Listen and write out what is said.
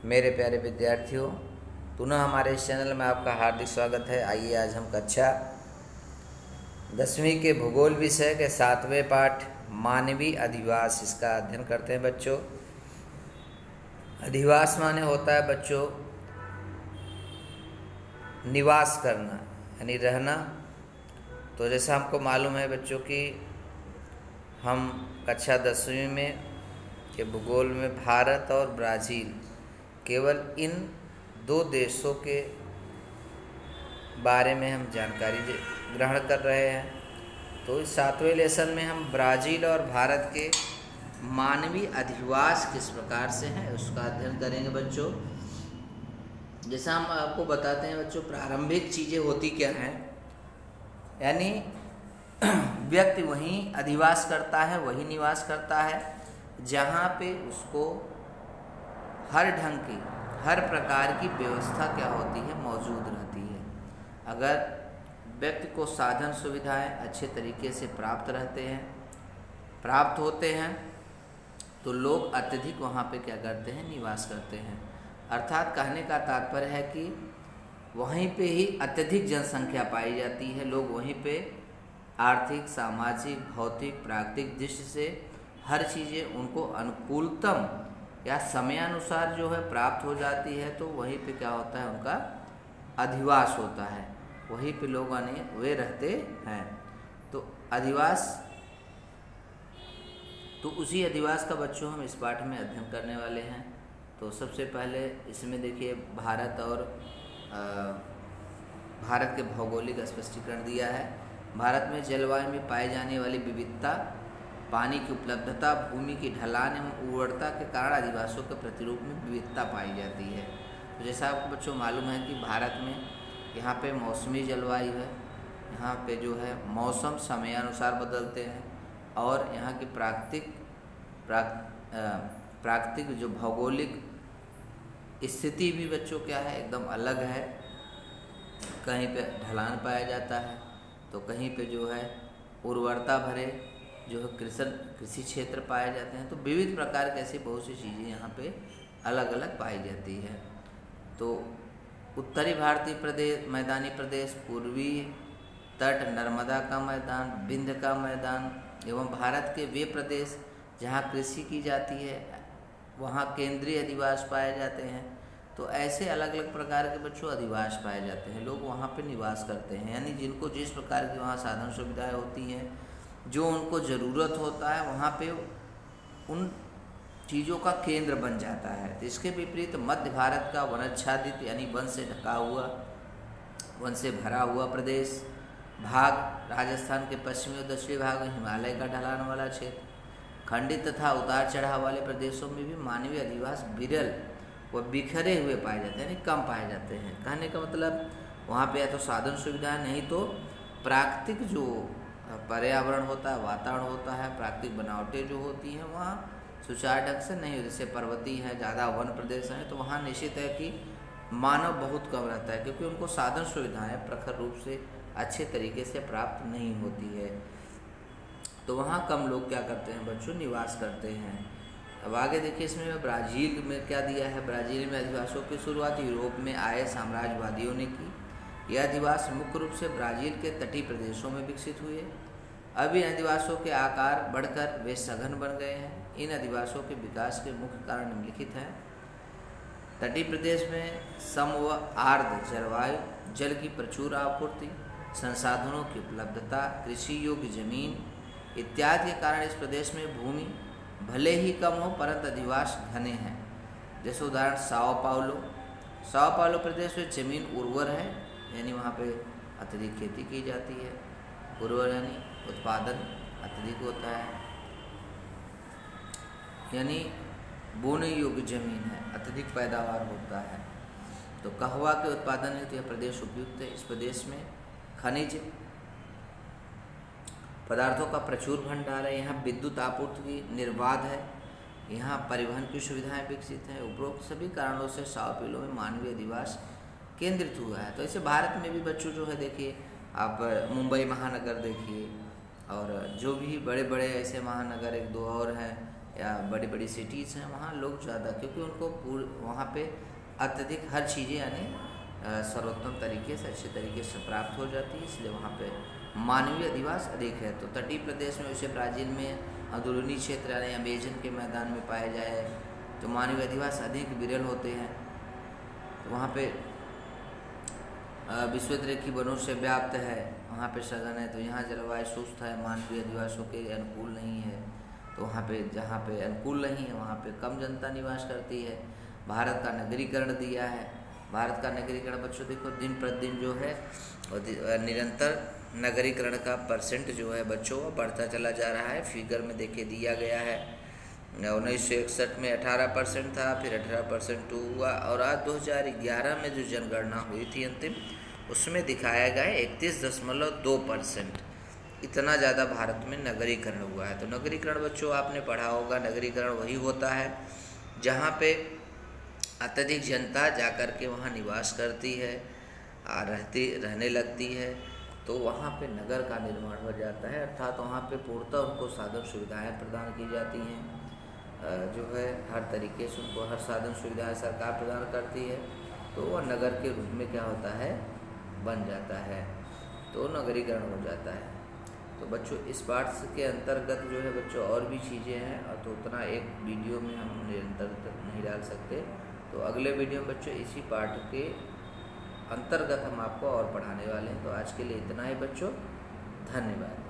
मेरे प्यारे विद्यार्थियों, पुनः हमारे इस चैनल में आपका हार्दिक स्वागत है। आइए आज हम कक्षा 10वीं के भूगोल विषय के 7वें पाठ मानवीय अधिवास इसका अध्ययन करते हैं बच्चों। अधिवास माने होता है बच्चों निवास करना यानी रहना। तो जैसा हमको मालूम है बच्चों कि हम कक्षा 10वीं में के भूगोल में भारत और ब्राज़ील केवल इन दो देशों के बारे में हम जानकारी ग्रहण कर रहे हैं। तो इस 7वें लेसन में हम ब्राज़ील और भारत के मानवीय अधिवास किस प्रकार से हैं उसका अध्ययन करेंगे बच्चों। जैसा हम आपको बताते हैं बच्चों, प्रारंभिक चीज़ें होती क्या हैं, यानी व्यक्ति वहीं अधिवास करता है, वहीं निवास करता है जहाँ पे उसको हर ढंग की हर प्रकार की व्यवस्था क्या होती है, मौजूद रहती है। अगर व्यक्ति को साधन सुविधाएं अच्छे तरीके से प्राप्त होते हैं तो लोग अत्यधिक वहाँ पे क्या करते हैं, निवास करते हैं। अर्थात कहने का तात्पर्य है कि वहीं पे ही अत्यधिक जनसंख्या पाई जाती है। लोग वहीं पे आर्थिक, सामाजिक, भौतिक, प्राकृतिक दृष्टि से हर चीज़ें उनको अनुकूलतम या समयानुसार जो है प्राप्त हो जाती है, तो वहीं पे क्या होता है, उनका अधिवास होता है, वहीं पे लोग वे रहते हैं। तो अधिवास, तो उसी अधिवास का बच्चों हम इस पाठ में अध्ययन करने वाले हैं। तो सबसे पहले इसमें देखिए भारत के भौगोलिक स्पष्टीकरण दिया है। भारत में जलवायु में पाई जाने वाली विविधता, पानी की उपलब्धता, भूमि की ढलान एवं उर्वरता के कारण अधिवासों के प्रतिरूप में विविधता पाई जाती है। तो जैसा आपको बच्चों मालूम है कि भारत में यहाँ पे मौसमी जलवायु है, यहाँ पे जो है मौसम समयानुसार बदलते हैं और यहाँ की प्राकृतिक जो भौगोलिक स्थिति भी बच्चों क्या है, एकदम अलग है। कहीं पे ढलान पाया जाता है तो कहीं पे जो है उर्वरता भरे जो है कृषि क्षेत्र पाए जाते हैं। तो विविध प्रकार की ऐसी बहुत सी चीज़ें यहाँ पे अलग अलग पाई जाती है। तो उत्तरी भारतीय प्रदेश, मैदानी प्रदेश, पूर्वी तट, नर्मदा का मैदान, विंध्य का मैदान एवं भारत के वे प्रदेश जहाँ कृषि की जाती है वहाँ केंद्रीय अधिवास पाए जाते हैं। तो ऐसे अलग अलग प्रकार के बच्चों अधिवास पाए जाते हैं, लोग वहाँ पे निवास करते हैं। यानी जिनको जिस प्रकार की वहाँ साधन सुविधाएं होती हैं, जो उनको ज़रूरत होता है, वहाँ पे उन चीज़ों का केंद्र बन जाता है। तो इसके विपरीत मध्य भारत का वनाच्छादित यानी वन से ढका हुआ, वन से भरा हुआ प्रदेश भाग, राजस्थान के पश्चिमी और दक्षिणी भाग में हिमालय का ढलान वाला क्षेत्र, खंडित तथा उतार चढ़ाव वाले प्रदेशों में भी मानवीय अधिवास विरल व बिखरे हुए पाए जाते हैं, यानी कम पाए जाते हैं। कहने का मतलब वहाँ पे या तो साधन सुविधा नहीं तो प्राकृतिक जो पर्यावरण होता है, वातावरण होता है, प्राकृतिक बनावटें जो होती हैं वहाँ सुचारू ढंग से नहीं। जैसे पर्वतीय है, ज़्यादा वन प्रदेश हैं, तो वहाँ निश्चित है कि मानव बहुत कम रहता है, क्योंकि उनको साधन सुविधाएं प्रखर रूप से अच्छे तरीके से प्राप्त नहीं होती है। तो वहाँ कम लोग क्या करते हैं बच्चों, निवास करते हैं। अब आगे देखिए इसमें ब्राज़ील में क्या दिया है। ब्राज़ील में अधिवासों की शुरुआत यूरोप में आए साम्राज्यवादियों ने की। यह अधिवास मुख्य रूप से ब्राज़ील के तटीय प्रदेशों में विकसित हुए। अब इन अधिवासों के आकार बढ़कर वे सघन बन गए हैं। इन अधिवासों के विकास के मुख्य कारण निम्नलिखित हैं। तटीय प्रदेश में सम व आर्द्र जलवायु, जल की प्रचुर आपूर्ति, संसाधनों की उपलब्धता, कृषि योग्य जमीन इत्यादि के कारण इस प्रदेश में भूमि भले ही कम हो परंतु अधिवास घने हैं। जैसे उदाहरण साओ पाउलो प्रदेश में जमीन उर्वर है, यानी वहाँ पे अत्यधिक खेती की जाती है। उर्वर यानी उत्पादन अत्यधिक होता है, यानी बोने योग्य जमीन है, अत्यधिक पैदावार होता है। तो कहवा के उत्पादन हेतु यह प्रदेश उपयुक्त है। इस प्रदेश में खनिज पदार्थों का प्रचुर भंडार है। यहाँ विद्युत आपूर्ति की निर्बाध है। यहाँ परिवहन की सुविधाएं विकसित हैं। उपरोक्त सभी कारणों से साओ पाउलो में मानवीय अधिवास केंद्रित हुआ है। तो ऐसे भारत में भी बच्चों जो है देखिए, आप मुंबई महानगर देखिए और जो भी बड़े बड़े ऐसे महानगर एक दो और हैं या बड़ी बड़ी सिटीज़ हैं वहाँ लोग ज़्यादा, क्योंकि उनको वहाँ पे अत्यधिक हर चीज़ें यानी सर्वोत्तम तरीके से अच्छे तरीके से प्राप्त हो जाती है, इसलिए वहाँ पे मानवीय अधिवास अधिक है। तो तटीय प्रदेश में जैसे ब्राज़ील में अंदरूनी क्षेत्र यानी अमेजन के मैदान में पाए जाए तो मानवीय अधिवास अधिक विरल होते हैं। तो वहाँ पे विश्वद्रेखी वनों से व्याप्त है, वहाँ पे सघन है। तो यहाँ जलवायु शुष्क है, मानवीय अधिवासों के अनुकूल नहीं है। तो वहाँ पे जहाँ पे अनुकूल नहीं है वहाँ पे कम जनता निवास करती है। भारत का नगरीकरण दिया है। भारत का नगरीकरण बच्चों देखो दिन प्रतिदिन जो है निरंतर नगरीकरण का परसेंट जो है बच्चों बढ़ता चला जा रहा है। फिगर में देखिए दिया गया है 1961 में 18% था, फिर 18% हुआ और आज 2011 में जो जनगणना हुई थी अंतिम, उसमें दिखाया गया है 31.2%। इतना ज़्यादा भारत में नगरीकरण हुआ है। तो नगरीकरण बच्चों आपने पढ़ा होगा, नगरीकरण वही होता है जहाँ पे अत्यधिक जनता जाकर के वहाँ निवास करती है, रहने लगती है, तो वहाँ पे नगर का निर्माण हो जाता है। अर्थात वहाँ पे पूर्णतः उनको साधन सुविधाएं प्रदान की जाती हैं, जो है हर तरीके से उनको हर साधन सुविधाएं सरकार प्रदान करती है। तो वह नगर के रूप में क्या होता है, बन जाता है, तो नगरीकरण हो जाता है। तो बच्चों इस पाठ के अंतर्गत जो है बच्चों और भी चीज़ें हैं, और तो उतना एक वीडियो में हम निरंतर नहीं डाल सकते। तो अगले वीडियो में बच्चों इसी पाठ के अंतर्गत हम आपको और पढ़ाने वाले हैं। तो आज के लिए इतना ही बच्चों, धन्यवाद।